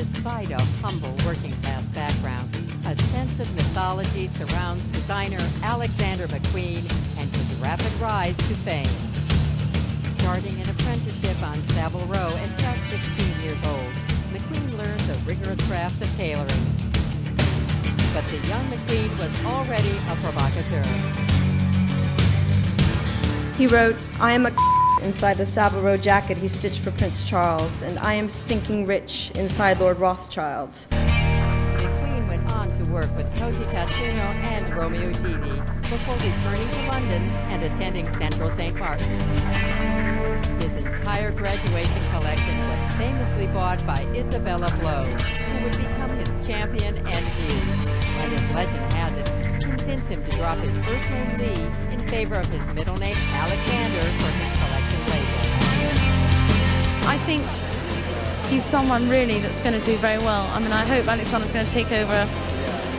Despite a humble working-class background, a sense of mythology surrounds designer Alexander McQueen and his rapid rise to fame. Starting an apprenticeship on Savile Row at just 16 years old, McQueen learned the rigorous craft of tailoring. But the young McQueen was already a provocateur. He wrote, "I am a inside the Savile Row jacket he stitched for Prince Charles, and I am stinking rich inside Lord Rothschild's." McQueen went on to work with Cognoscenti and Romeo TV before returning to London and attending Central St. Martin's. His entire graduation collection was famously bought by Isabella Blow, who would become his champion and muse, and as legend has it, convince him to drop his first name Lee in favor of his middle name Alexander for his collection label. I think he's someone really that's going to do very well. I mean, I hope Alexander's going to take over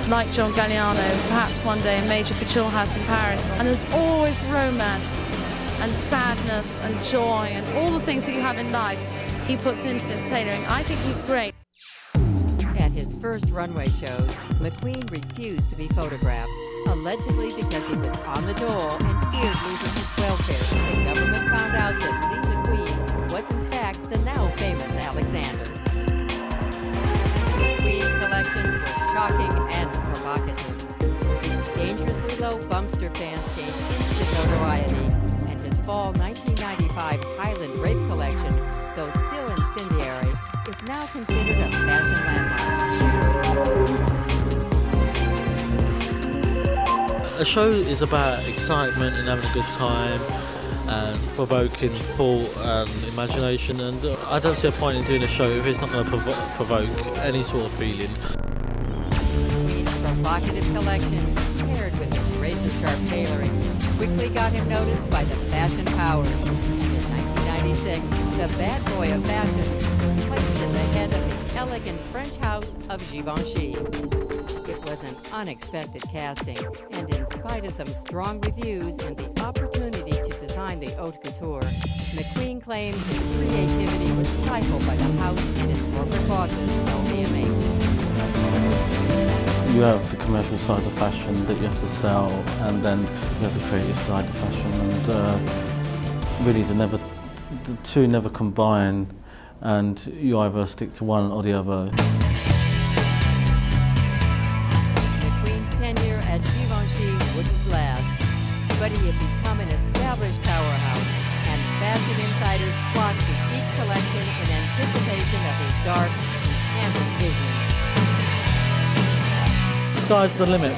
like John Galliano, perhaps one day a major couture house in Paris. And there's always romance and sadness and joy and all the things that you have in life he puts into this tailoring. I think he's great. At his first runway shows, McQueen refused to be photographed, allegedly because he was on the dole and feared losing his welfare if the government found out that Lee McQueen was in fact the now famous Alexander. McQueen's collections were shocking and provocative. His dangerously low bumpster pants gained instant notoriety, and his fall 1995 Highland Rape collection, though still incendiary, is now considered a fashion landmark. A show is about excitement and having a good time and provoking thought and imagination, and I don't see a point in doing a show if it's not going to provoke any sort of feeling. McQueen's provocative collections, paired with his razor-sharp tailoring, quickly got him noticed by the fashion powers. And in 1996, the bad boy of fashion was placed at the head of the elegant French house of Givenchy. It was an unexpected casting, and in spite of some strong reviews and the opportunity to design the haute couture, McQueen claimed his creativity was stifled by the house and its corporate bosses, LVMH. You have the commercial side of fashion that you have to sell, and then you have the creative side of fashion, and really the two never combine, and you either stick to one or the other. McQueen's tenure at Givenchy wouldn't last, but he had become an established powerhouse, and fashion insiders flocked to each collection in anticipation of his dark, enchanting vision. Sky's the limit.